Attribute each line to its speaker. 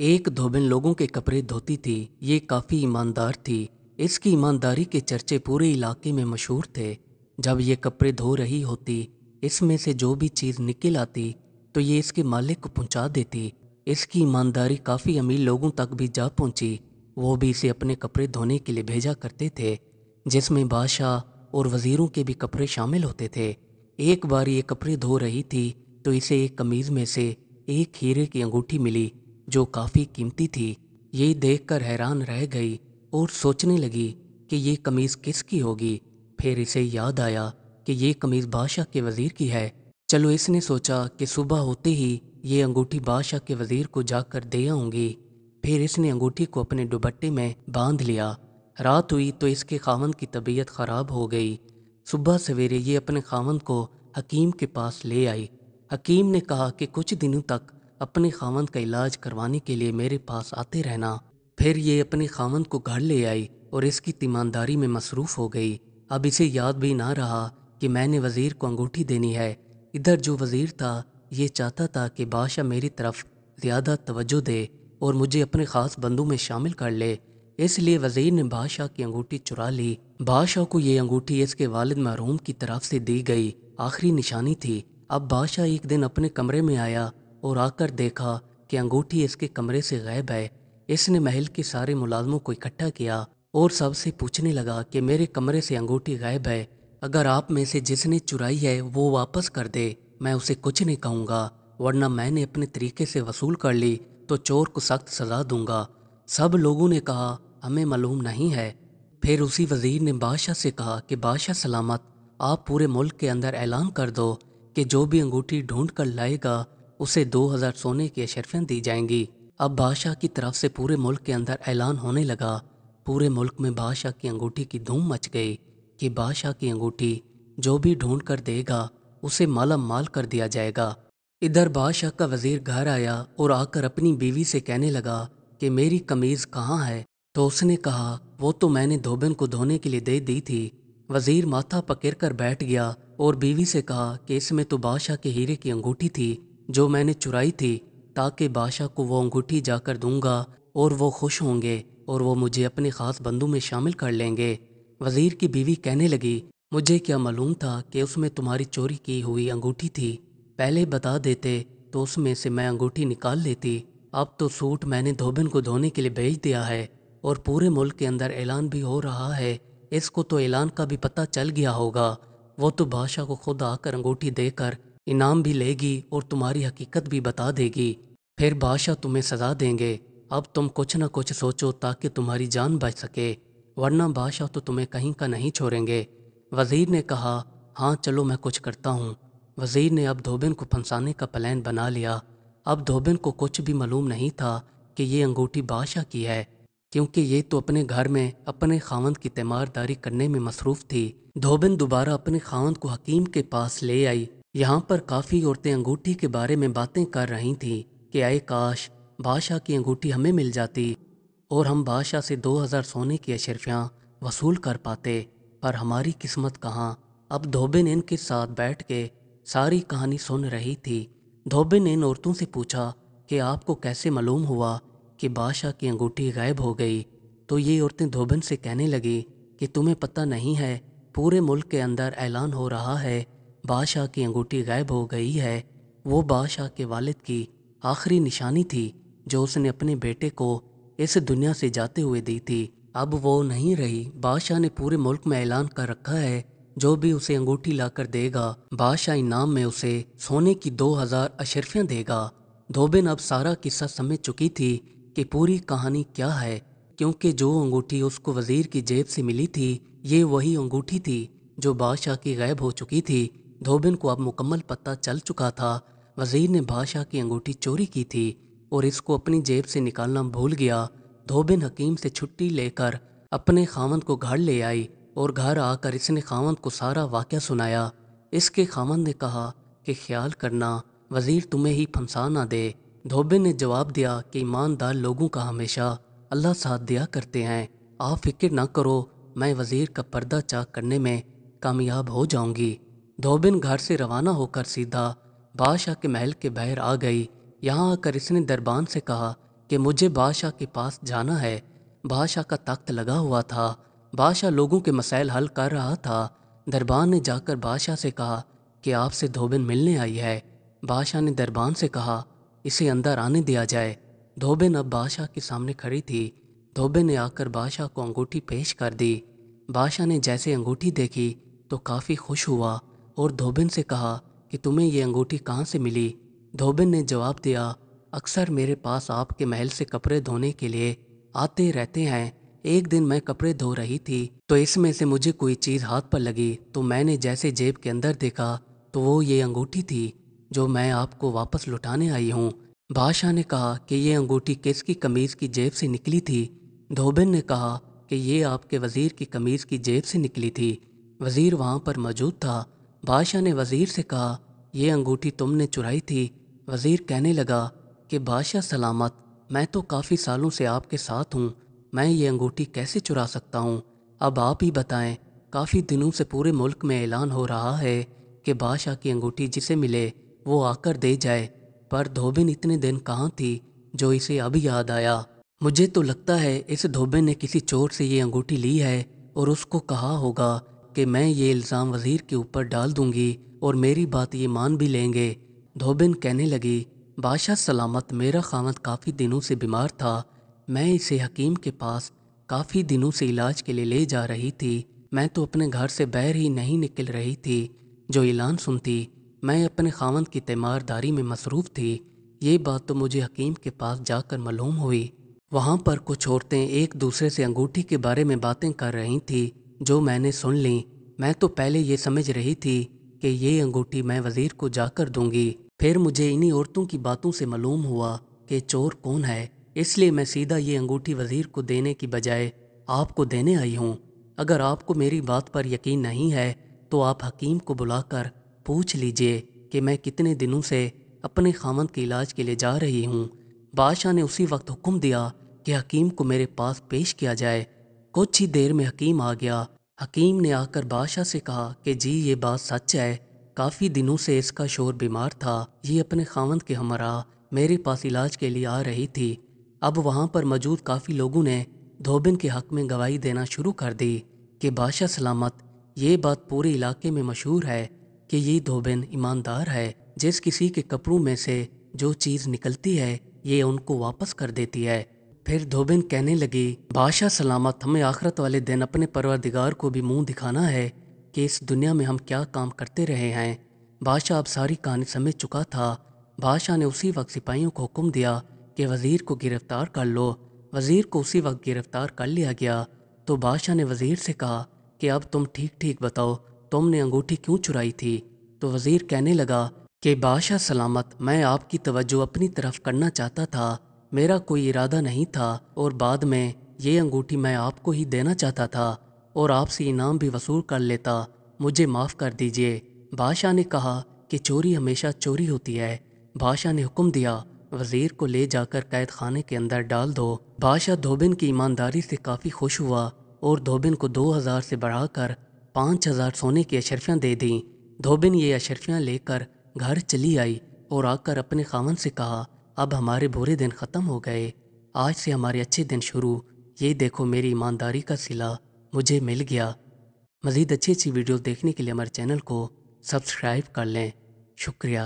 Speaker 1: एक धोबिन लोगों के कपड़े धोती थी। ये काफ़ी ईमानदार थी। इसकी ईमानदारी के चर्चे पूरे इलाके में मशहूर थे। जब ये कपड़े धो रही होती, इसमें से जो भी चीज़ निकल आती तो ये इसके मालिक को पहुंचा देती। इसकी ईमानदारी काफ़ी अमीर लोगों तक भी जा पहुंची। वो भी इसे अपने कपड़े धोने के लिए भेजा करते थे, जिसमें बादशाह और वज़ीरों के भी कपड़े शामिल होते थे। एक बार ये कपड़े धो रही थी तो इसे एक कमीज़ में से एक हीरे की अंगूठी मिली जो काफ़ी कीमती थी। ये देखकर हैरान रह गई और सोचने लगी कि ये कमीज़ किसकी होगी। फिर इसे याद आया कि ये कमीज़ बादशाह के वज़ीर की है। चलो, इसने सोचा कि सुबह होते ही ये अंगूठी बादशाह के वज़ीर को जाकर दे आऊँगी। फिर इसने अंगूठी को अपने दुपट्टे में बांध लिया। रात हुई तो इसके खावंद की तबीयत ख़राब हो गई। सुबह सवेरे ये अपने खावंद को हकीम के पास ले आई। हकीम ने कहा कि कुछ दिनों तक अपने खावंद का इलाज करवाने के लिए मेरे पास आते रहना। फिर ये अपने खावंद को घर ले आई और इसकी ईमानदारी में मसरूफ़ हो गई। अब इसे याद भी ना रहा कि मैंने वज़ीर को अंगूठी देनी है। इधर जो वज़ीर था, ये चाहता था कि बादशाह मेरी तरफ ज़्यादा तवज्जो दे और मुझे अपने ख़ास बंदों में शामिल कर ले। इसलिए वज़ीर ने बादशाह की अंगूठी चुरा ली। बादशाह को ये अंगूठी इसके वालिद मरहूम की तरफ से दी गई आखिरी निशानी थी। अब बादशाह एक दिन अपने कमरे में आया और आकर देखा कि अंगूठी इसके कमरे से गायब है। इसने महल के सारे मुलाजमों को इकट्ठा किया और सबसे पूछने लगा कि मेरे कमरे से अंगूठी गायब है। अगर आप में से जिसने चुराई है वो वापस कर दे, मैं उसे कुछ नहीं कहूँगा, वरना मैंने अपने तरीके से वसूल कर ली तो चोर को सख्त सज़ा दूंगा। सब लोगों ने कहा हमें मालूम नहीं है। फिर उसी वज़ीर ने बादशाह से कहा कि बादशाह सलामत, आप पूरे मुल्क के अंदर ऐलान कर दो कि जो भी अंगूठी ढूंढ कर लाएगा उसे 2000 सोने की अशरफियाँ दी जाएंगी। अब बादशाह की तरफ से पूरे मुल्क के अंदर ऐलान होने लगा। पूरे मुल्क में बादशाह की अंगूठी की धूम मच गई कि बादशाह की अंगूठी जो भी ढूंढ कर देगा उसे माला माल कर दिया जाएगा। इधर बादशाह का वज़ीर घर आया और आकर अपनी बीवी से कहने लगा कि मेरी कमीज़ कहाँ है। तो उसने कहा वो तो मैंने धोबन को धोने के लिए दे दी थी। वज़ीर माथा पकड़ कर बैठ गया और बीवी से कहा कि इसमें तो बादशाह के हीरे की अंगूठी थी जो मैंने चुराई थी, ताकि बादशाह को वो अंगूठी जाकर दूंगा और वो खुश होंगे और वो मुझे अपने ख़ास बंदों में शामिल कर लेंगे। वज़ीर की बीवी कहने लगी मुझे क्या मालूम था कि उसमें तुम्हारी चोरी की हुई अंगूठी थी। पहले बता देते तो उसमें से मैं अंगूठी निकाल लेती। अब तो सूट मैंने धोबन को धोने के लिए भेज दिया है और पूरे मुल्क के अंदर ऐलान भी हो रहा है। इसको तो ऐलान का भी पता चल गया होगा। वो तो बादशाह को खुद आकर अंगूठी देकर इनाम भी लेगी और तुम्हारी हकीकत भी बता देगी। फिर बादशाह तुम्हें सज़ा देंगे। अब तुम कुछ न कुछ सोचो ताकि तुम्हारी जान बच सके, वरना बादशाह तो तुम्हें कहीं का नहीं छोड़ेंगे। वज़ीर ने कहा हाँ चलो मैं कुछ करता हूँ। वज़ीर ने अब धोबन को फंसाने का प्लान बना लिया। अब धोबन को कुछ भी मालूम नहीं था कि ये अंगूठी बादशाह की है, क्योंकि ये तो अपने घर में अपने खावंद की तीमारदारी करने में मसरूफ़ थी। धोबन दोबारा अपने खावंद को हकीम के पास ले आई। यहाँ पर काफ़ी औरतें अंगूठी के बारे में बातें कर रही थीं कि आए काश बादशाह की अंगूठी हमें मिल जाती और हम बादशाह से 2000 सोने की अशरफियाँ वसूल कर पाते, पर हमारी किस्मत कहाँ। अब धोबन इनके साथ बैठ के सारी कहानी सुन रही थी। धोबन ने इन औरतों से पूछा कि आपको कैसे मालूम हुआ कि बादशाह की अंगूठी गायब हो गई। तो ये औरतें धोबन से कहने लगी कि तुम्हें पता नहीं है, पूरे मुल्क के अंदर ऐलान हो रहा है बादशाह की अंगूठी गायब हो गई है। वो बादशाह के वालिद की आखिरी निशानी थी जो उसने अपने बेटे को इस दुनिया से जाते हुए दी थी। अब वो नहीं रही। बादशाह ने पूरे मुल्क में ऐलान कर रखा है जो भी उसे अंगूठी लाकर देगा बादशाह इनाम में उसे सोने की 2000 अशरफियाँ देगा। धोबिन अब सारा किस्सा समझ चुकी थी कि पूरी कहानी क्या है, क्योंकि जो अंगूठी उसको वज़ीर की जेब से मिली थी ये वही अंगूठी थी जो बादशाह की गायब हो चुकी थी। धोबिन को अब मुकम्मल पता चल चुका था। वज़ीर ने बादशाह की अंगूठी चोरी की थी और इसको अपनी जेब से निकालना भूल गया। धोबिन हकीम से छुट्टी लेकर अपने खावंद को घर ले आई और घर आकर इसने खावंद को सारा वाक़या सुनाया। इसके खावंद ने कहा कि ख्याल करना वज़ीर तुम्हें ही फंसा ना दे। धोबिन ने जवाब दिया कि ईमानदार लोगों का हमेशा अल्लाह साथ दिया करते हैं, आप फिक्र ना करो, मैं वज़ीर का पर्दा चाक करने में कामयाब हो जाऊंगी। धोबिन घर से रवाना होकर सीधा बादशाह के महल के बाहर आ गई। यहाँ आकर इसने दरबान से कहा کہ مجھے بادشاہ کے پاس جانا ہے۔ بادشاہ کا تخت لگا ہوا تھا، بادشاہ لوگوں کے مسائل حل کر رہا تھا۔ دربان نے جا کر بادشاہ سے کہا کہ آپ سے دھوبن ملنے آئی ہے۔ بادشاہ نے دربان سے کہا اسے اندر آنے دیا جائے۔ دھوبن اب بادشاہ کے سامنے کھڑی تھی۔ دھوبن نے آ کر بادشاہ کو انگوٹھی پیش کر دی۔ بادشاہ نے جیسے انگوٹھی دیکھی تو کافی خوش ہوا اور دھوبن سے کہا کہ تمہیں یہ انگوٹھی کہاں سے ملی؟ دھوبن نے جواب دیا اکثر میرے پاس آپ کے محل سے کپڑے دھونے کے لیے آتے رہتے ہیں۔ ایک دن میں کپڑے دھو رہی تھی تو اس میں سے مجھے کوئی چیز ہاتھ پر لگی تو میں نے جیسے جیب کے اندر دیکھا تو وہ یہ انگوٹھی تھی جو میں آپ کو واپس لوٹانے آئی ہوں۔ بادشاہ نے کہا کہ یہ انگوٹھی کس کی قمیض کی جیب سے نکلی تھی؟ دھوبن نے کہا کہ یہ آپ کے وزیر کی قمیض کی جیب سے نکلی تھی۔ وزیر وہاں پر موجود تھا۔ بادشاہ نے وزیر سے کہا یہ انگوٹھی تم نے چرائی تھی؟ وزیر کہنے لگا کہ بادشاہ سلامت، میں تو کافی سالوں سے آپ کے ساتھ ہوں، میں یہ انگوٹھی کیسے چرا سکتا ہوں؟ اب آپ ہی بتائیں۔ کافی دنوں سے پورے ملک میں اعلان ہو رہا ہے کہ بادشاہ کی انگوٹھی جسے ملے وہ آ کر دے جائے، پر دھوبن اتنے دن کہاں تھی جو اسے اب یاد آیا؟ مجھے تو لگتا ہے اس دھوبن نے کسی چور سے یہ انگوٹھی لی ہے اور اس کو کہا ہوگا کہ میں یہ الزام وزیر کے اوپر ڈال دوں گی اور میری بات یہ مان بھی لیں گے۔ دھوبن کہنے لگی بادشاہ سلامت، میرا خاوند کافی دنوں سے بیمار تھا، میں اسے حکیم کے پاس کافی دنوں سے علاج کے لیے لے جا رہی تھی، میں تو اپنے گھر سے باہر ہی نہیں نکل رہی تھی جو اعلان سنتی، میں اپنے خاوند کی تیمارداری میں مصروف تھی۔ یہ بات تو مجھے حکیم کے پاس جا کر معلوم ہوئی، وہاں پر کچھ عورتیں ایک دوسرے سے انگوٹھی کے بارے میں باتیں کر رہی تھیں جو میں نے سن لیں۔ میں تو پہلے یہ سمجھ رہی تھی کہ یہ انگوٹھی میں وزیر کو جا کر دوں گی، پھر مجھے انہی عورتوں کی باتوں سے معلوم ہوا کہ چور کون ہے، اس لیے میں سیدھا یہ انگوٹھی وزیر کو دینے کی بجائے آپ کو دینے آئی ہوں۔ اگر آپ کو میری بات پر یقین نہیں ہے تو آپ حکیم کو بلا کر پوچھ لیجئے کہ میں کتنے دنوں سے اپنے خاوند کے علاج کے لیے جا رہی ہوں۔ بادشاہ نے اسی وقت حکم دیا کہ حکیم کو میرے پاس پیش کیا جائے۔ کچھ ہی دیر میں حکیم آ گیا۔ حکیم نے آ کر بادشاہ سے کہا کہ جی یہ بات سچ ہے، کافی دنوں سے اس کا شوہر بیمار تھا، یہ اپنے خاوند کے ہمراہ میرے پاس علاج کے لیے آ رہی تھی۔ اب وہاں پر موجود کافی لوگوں نے دھوبن کے حق میں گواہی دینا شروع کر دی کہ بادشاہ سلامت، یہ بات پورے علاقے میں مشہور ہے کہ یہ دھوبن ایماندار ہے، جس کسی کے کپڑوں میں سے جو چیز نکلتی ہے یہ ان کو واپس کر دیتی ہے۔ پھر دھوبن کہنے لگی بادشاہ سلامت، ہمیں آخرت والے دن اپنے پروردگار کو بھی منہ دکھانا ہے کہ اس دنیا میں ہم کیا کام کرتے رہے ہیں۔ بادشاہ اب ساری کہانی سمجھ چکا تھا۔ بادشاہ نے اسی وقت سپاہیوں کو حکم دیا کہ وزیر کو گرفتار کر لو۔ وزیر کو اسی وقت گرفتار کر لیا گیا تو بادشاہ نے وزیر سے کہا کہ اب تم ٹھیک ٹھیک بتاؤ، تم نے انگوٹھی کیوں چرائی تھی؟ تو وزیر کہنے لگا کہ بادشاہ سلامت، میں آپ کی توجہ اپنی طرف کرنا چاہتا تھا، میرا کوئی ارادہ نہیں تھا، اور بعد میں یہ انگوٹھی میں آپ کو ہی دینا چاہتا تھا اور آپ سے انعام بھی وصول کر لیتا، مجھے معاف کر دیجئے۔ بادشاہ نے کہا کہ چوری ہمیشہ چوری ہوتی ہے۔ بادشاہ نے حکم دیا وزیر کو لے جا کر قید خانے کے اندر ڈال دو۔ بادشاہ دھوبن کی ایمانداری سے کافی خوش ہوا اور دھوبن کو 2000 سے بڑھا کر 5000 سونے کی اشرفیاں دے دیں۔ دھوبن یہ اشرفیاں لے کر گھر چلی آئی اور آ کر اپنے خاوند سے کہا اب ہمارے برے دن ختم ہو گئے، آج سے ہمارے اچھے دن شروع، یہ دیکھو میری ایمانداری کا صلہ مجھے مل گیا۔ مزید اچھی ویڈیوز دیکھنے کے لیے ہمارے چینل کو سبسکرائب کر لیں۔ شکریہ۔